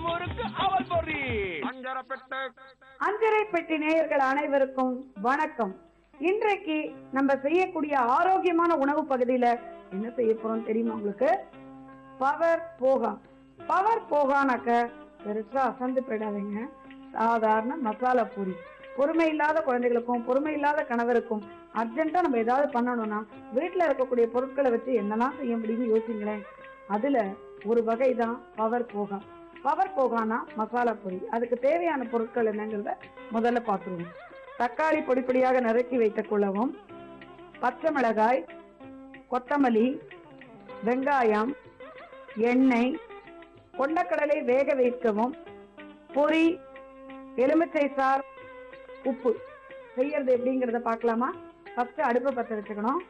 முறுக்கு அவல் பொரி. அஞ்சரை பெட்டி நேயர்கள் அனைவருக்கும் வணக்கம். இன்றைக்கு நம்ம செய்யக்கூடிய ஆரோக்கியமான உணவு பகுதியில என்ன செய்ய போறோம் தெரியுமா உங்களுக்கு? பவர் போகா. பவர் போகானாக்க பெருசா அசந்து போயிடாதீங்க. சாதாரண மசாலா பூரி. பொறுமை இல்லாத குழந்தைகளுக்கும் பொறுமை இல்லாத கணவருக்கும் அர்ஜென்ட்டா நம்ம ஏதாவது பண்ணணும்னா வீட்டுல இருக்கக்கூடிய பொருட்களை வச்சு என்னெல்லாம் செய்ய முடியும்னு யோசிங்களேன். அதுல ஒரு வகை தான் பவர் போகா. பவர் போகானா மசாலா பொரி. அதுக்கு தேவையான பொருட்கள் என்னங்கிறத முதல்ல பார்த்துருவோம். தக்காளி பொடி பொடியாக நறுக்கி வைத்துக் கொள்ளவும், பச்சை மிளகாய், கொத்தமல்லி, வெங்காயம், எண்ணெய், கொண்டக்கடலை வேக வைக்கவும், பொரி, எலுமிச்சை சார், உப்பு. செய்யறது எப்படிங்கிறத பார்க்கலாமா? ஃபர்ஸ்ட் அடுப்பை பற்ற வச்சுக்கணும்.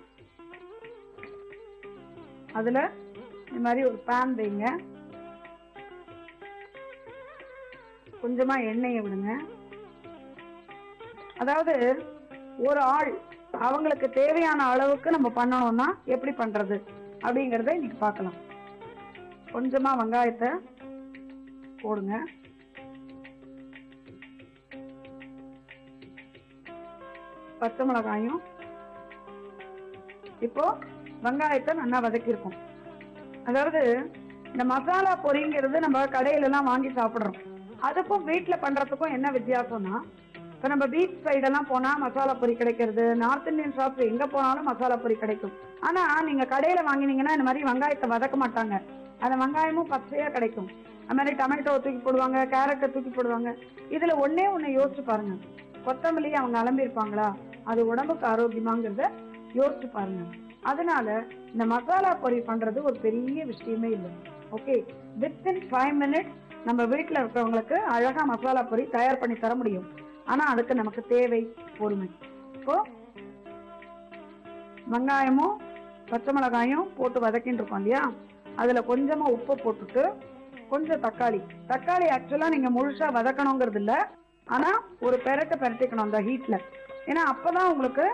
அதுல இந்த மாதிரி ஒரு பேன் வைங்க. கொஞ்சமா எண்ணெயை விடுங்க. அதாவது ஒரு ஆள் அவங்களுக்கு தேவையான அளவுக்கு நம்ம பண்ணணும்னா எப்படி பண்றது அப்படிங்கறத இன்னைக்கு பார்க்கலாம். கொஞ்சமா வெங்காயத்தை போடுங்க. பச்சை மிளகாயும். இப்போ வெங்காயத்தை நல்லா வதக்கிருக்கோம். அதாவது இந்த மசாலா பொரிங்கிறது நம்ம கடையில எல்லாம் வாங்கி சாப்பிடுறோம். அதுக்கும் வீட்டுல பண்றதுக்கும் என்ன வித்தியாசம்னா, இப்ப நம்ம பீச் சைடெல்லாம் போனா மசாலா பொரி கிடைக்கிறது, நார்த் இந்தியன் ஷாப்ஸ் எங்க போனாலும் மசாலா பொரி கிடைக்கும். ஆனா நீங்க கடையில வாங்கினீங்கன்னா இந்த மாதிரி வெங்காயத்தை வதக்க மாட்டாங்க. அந்த வெங்காயமும் பச்சையா கிடைக்கும். அது மாதிரி டொமேட்டோ தூக்கி போடுவாங்க, கேரட்டை தூக்கி போடுவாங்க. இதுல ஒன்னே ஒண்ணு யோசிச்சு பாருங்க, கொத்தமல்லி அவங்க அலம்பிருப்பாங்களா, அது உடம்புக்கு ஆரோக்கியமாங்கிறத யோசிச்சு பாருங்க. அதனால இந்த மசாலா பொரி பண்றது ஒரு பெரிய விஷயமே இல்லை. ஓகே, வித்தின் 5 minutes நம்ம வீட்டுல இருக்கிறவங்களுக்கு அழகா மசாலா பொரி தயார் பண்ணி தர முடியும். ஆனா அதுக்கு நமக்கு தேவை பொறுமை. இப்போ வெங்காயமும் பச்சை மிளகாயும் போட்டு வதக்கிட்டு இருக்கோம் இல்லையா, அதுல கொஞ்சமா உப்பு போட்டுட்டு, கொஞ்சம் தக்காளி ஆக்சுவலா நீங்க முழுசா வதக்கணுங்கிறது இல்ல, ஆனா ஒரு பெரட்டிக்கணும் அந்த ஹீட்ல. ஏன்னா அப்பதான் உங்களுக்கு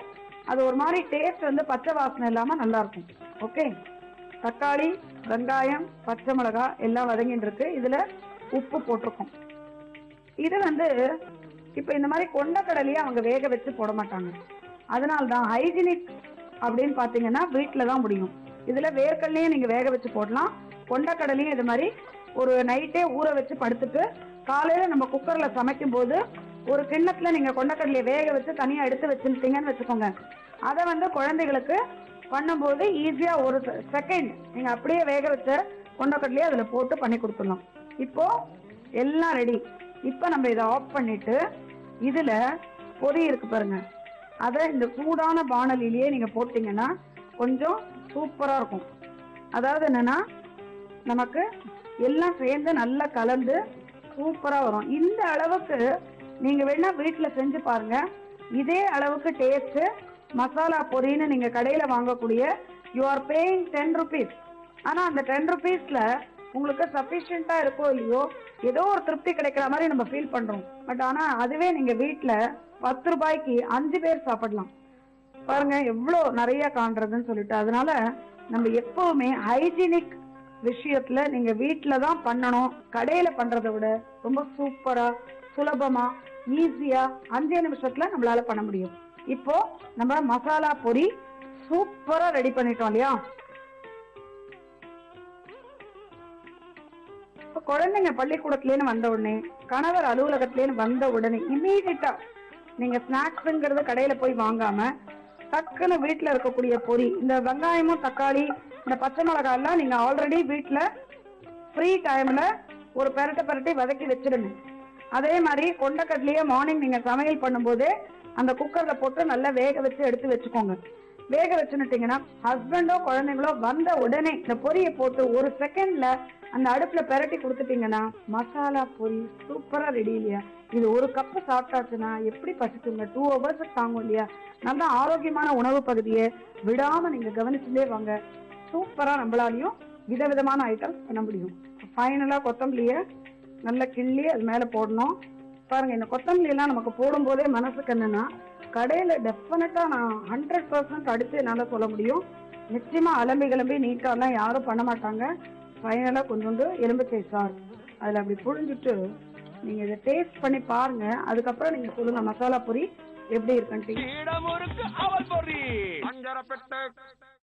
அது ஒரு மாதிரி டேஸ்ட் வந்து பச்சை வாசனை இல்லாம நல்லா இருக்கும். ஓகே, தக்காளி, வெங்காயம், பச்சை மிளகாய் எல்லாம் வதங்கிட்டு இருக்கு. இதுல உப்பு போட்டிருக்கோம். இது வந்து இப்ப இந்த மாதிரி கொண்டக்கடலையே அவங்க வேக வச்சு போட மாட்டாங்க. அதனால்தான் ஹைஜீனிக் அப்படின்னு பாத்தீங்கன்னா வீட்டுலதான் முடியும். இதுல வேர்க்கடலையும் நீங்க வேக வச்சு போடலாம், கொண்டக்கடலையும் இது மாதிரி ஒரு நைட்டே ஊற வச்சு படுத்துட்டு காலையில நம்ம குக்கர்ல சமைக்கும் போது ஒரு கிண்ணத்துல நீங்க கொண்டக்கடலையை வேக வச்சு தனியா எடுத்து வச்சுட்டீங்கன்னு வச்சுக்கோங்க. அதை வந்து குழந்தைகளுக்கு பண்ணும்போது ஈஸியா ஒரு செகண்ட் நீங்க அப்படியே வேக வச்ச கொண்டக்கடலையை அதுல போட்டு பண்ணி கொடுத்துடலாம். இப்போ எல்லாம் ரெடி. இப்ப நம்ம இதை ஆஃப் பண்ணிட்டு இதுல பொரி இருக்கு பாருங்க, அதை இந்த சூடான பானலிலேயே நீங்க போட்டீங்கன்னா கொஞ்சம் சூப்பரா இருக்கும். அதாவது என்னன்னா நமக்கு எல்லாம் சேர்ந்து நல்லா கலந்து சூப்பரா வரும். இந்த அளவுக்கு நீங்க வேணா வீட்டுல செஞ்சு பாருங்க. இதே அளவுக்கு டேஸ்ட் மசாலா பொரின்னு நீங்க கடையில வாங்கக்கூடிய யூ ஆர் பேயிங் 10 rupees. ஆனா அந்த 10 rupeesல உங்களுக்கு சஃபிஷியண்டா இருக்கோ இல்லையோ ஏதோ ஒரு திருப்தி கிடைக்கிற மாதிரி நம்ம ஃபீல் பண்றோம். பட் ஆனா அதுவே நீங்க வீட்டுல 10 ரூபாய்க்கு 5 பேர் சாப்பிடலாம். பாருங்க எவ்வளவு நிறைய காண்றதுன்னு சொல்லிட்டு. அதனால நம்ம எப்பவுமே ஹைஜீனிக் விஷயத்துல நீங்க வீட்டுல தான் பண்ணணும். கடையில பண்றதை விட ரொம்ப சூப்பரா, சுலபமா, ஈஸியா 5 நிமிஷத்துல நம்மளால பண்ண முடியும். இப்போ நம்ம மசாலா பொரி சூப்பரா ரெடி பண்ணிட்டோம் இல்லையா? இப்ப குழந்தைங்க பள்ளிக்கூடத்துலேன்னு வந்த உடனே, கணவர் அலுவலகத்துலேன்னு வந்த உடனே இமீடியட்டா நீங்க ஸ்நாக்ஸ்ங்கிறத கடையில போய் வாங்காம டக்குன்னு வீட்டுல இருக்கக்கூடிய பொரி, இந்த வெங்காயமும் தக்காளி, இந்த பச்சை மிளகாய் எல்லாம் நீங்க ஆல்ரெடி வீட்டுல ஃப்ரீ டைம்ல ஒரு பெரட்டை வதக்கி வச்சிடுங்க. அதே மாதிரி கொண்டக்கடலையே மார்னிங் நீங்க சமையல் பண்ணும்போது அந்த குக்கர்ல போட்டு நல்லா வேக வச்சு எடுத்து வச்சுக்கோங்க. வேக வச்சுட்டீங்கன்னா ஹஸ்பண்டோ குழந்தைங்களோ வந்த உடனே இந்த பொரியை போட்டு ஒரு செகண்ட்ல அந்த அடுப்புல பெரட்டி கொடுத்துட்டீங்கன்னா மசாலா பொரி சூப்பரா ரெடி இல்லையா? இது ஒரு கப்பு சாப்பிட்டாச்சுன்னா எப்படி பசிக்குங்க? 2 hours தாங்கும் இல்லையா? நல்ல ஆரோக்கியமான உணவு பகுதியை விடாம நீங்க கவனிச்சுட்டே வாங்க. சூப்பரா நம்மளாலையும் விதவிதமான ஐட்டம்ஸ் பண்ண முடியும். ஃபைனலா கொத்தமல்லிய நல்லா கிள்ளி அது மேல போடணும். பாருங்க, இந்த கொத்தமல்லி எல்லாம் நமக்கு போடும் போதே மனசுக்கு என்னன்னா, கடையில டெஃபினட்டா நான் 100% அடிச்சு என்னால சொல்ல முடியும். நிச்சயமா அலம்பி கிளம்பி நீட்டாலாம் யாரும் பண்ண மாட்டாங்க. ஃபைனலா கொஞ்சோண்டு எலுமிச்சை சாறு அதில் அப்படி புழிஞ்சிட்டு நீங்க இதை டேஸ்ட் பண்ணி பாருங்க. அதுக்கப்புறம் நீங்க சொல்லுங்க மசாலா பொரி எப்படி இருக்குன்ட்டு.